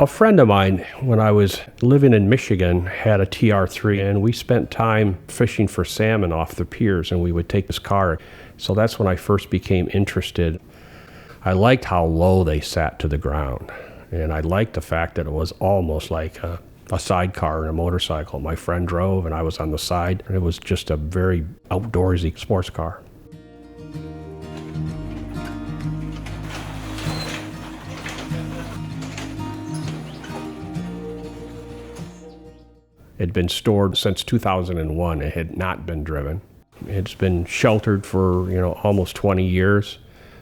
A friend of mine, when I was living in Michigan, had a TR3, and we spent time fishing for salmon off the piers, and we would take this car. So that's when I first became interested. I liked how low they sat to the ground, and I liked the fact that it was almost like a sidecar in a motorcycle. My friend drove, and I was on the side, and it was just a very outdoorsy sports car. It had been stored since 2001. It had not been driven. It's been sheltered for, almost 20 years.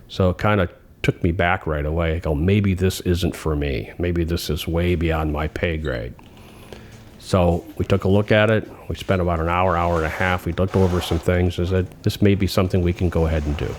So it kind of took me back right away. I go, maybe this isn't for me. Maybe this is way beyond my pay grade. So we took a look at it. We spent about an hour and a half. We looked over some things and said, this may be something we can go ahead and do.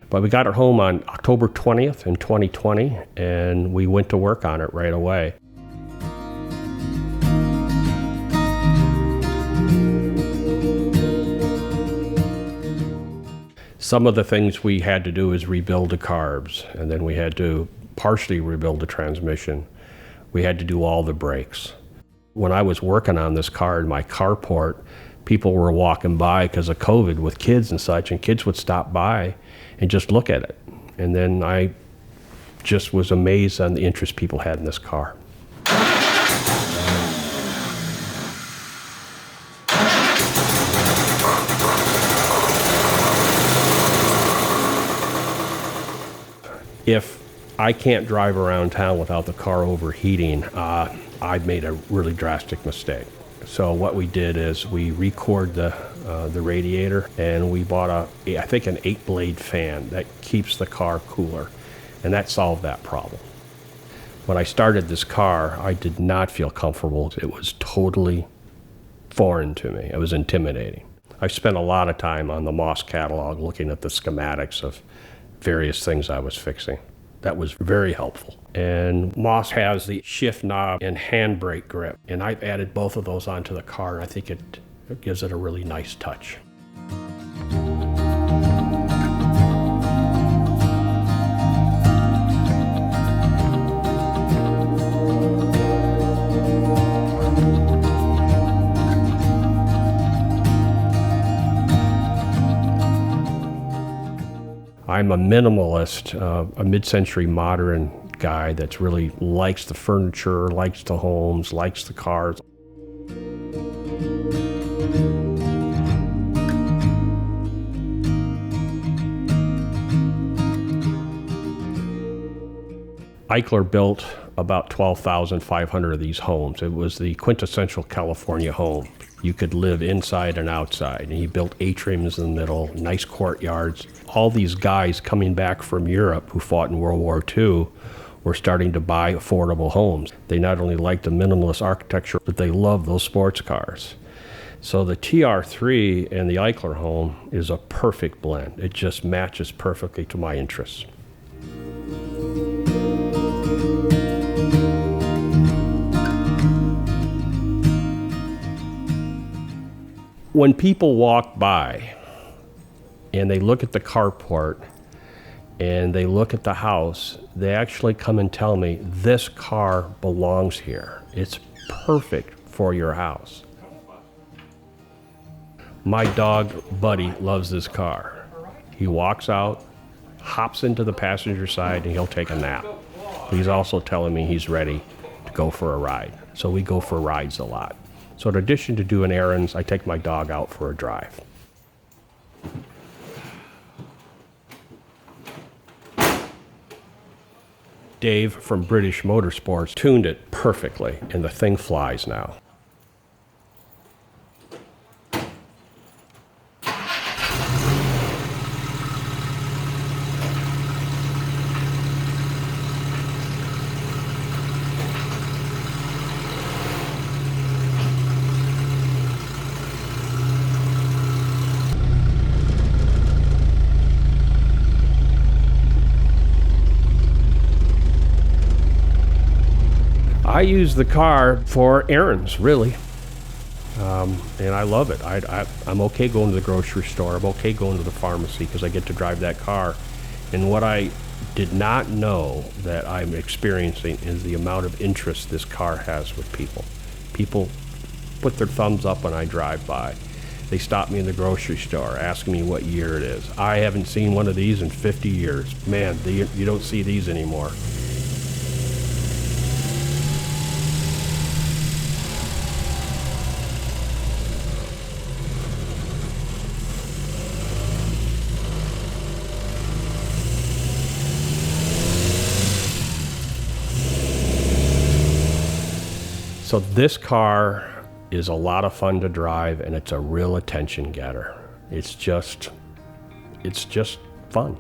But we got it home on October 20th in 2020, and we went to work on it right away. Some of the things we had to do is rebuild the carbs, and then we had to partially rebuild the transmission. We had to do all the brakes. When I was working on this car in my carport, people were walking by because of COVID with kids and such, and kids would stop by and just look at it. And then I just was amazed on the interest people had in this car. If I can't drive around town without the car overheating, I've made a really drastic mistake. So what we did is we re-cored the radiator, and we bought I think an 8-blade fan that keeps the car cooler, and that solved that problem. When I started this car, I did not feel comfortable. It was totally foreign to me. It was intimidating. I spent a lot of time on the Moss catalog looking at the schematics of various things I was fixing. That was very helpful. And Moss has the shift knob and handbrake grip, and I've added both of those onto the car, and I think it gives it a really nice touch. I'm a minimalist, a mid-century modern guy that's really likes the furniture, likes the homes, likes the cars. Eichler built about 12,500 of these homes. It was the quintessential California home. You could live inside and outside, and he built atriums in the middle, nice courtyards. All these guys coming back from Europe who fought in World War II were starting to buy affordable homes. They not only liked the minimalist architecture, but they loved those sports cars. So the TR3 and the Eichler home is a perfect blend. It just matches perfectly to my interests. When people walk by and they look at the carport and they look at the house, they actually come and tell me, this car belongs here. It's perfect for your house. My dog, Buddy, loves this car. He walks out, hops into the passenger side, and he'll take a nap. He's also telling me he's ready to go for a ride. So we go for rides a lot. So in addition to doing errands, I take my dog out for a drive. Dave from British Motorsports tuned it perfectly, and the thing flies now. use the car for errands, really. And I love it. I'm okay going to the grocery store. I'm okay going to the pharmacy because I get to drive that car. And what I did not know that I'm experiencing is the amount of interest this car has with people. People put their thumbs up when I drive by. They stop me in the grocery store asking me what year it is. I haven't seen one of these in 50 years. Man, you don't see these anymore. So this car is a lot of fun to drive, and it's a real attention getter. It's just fun.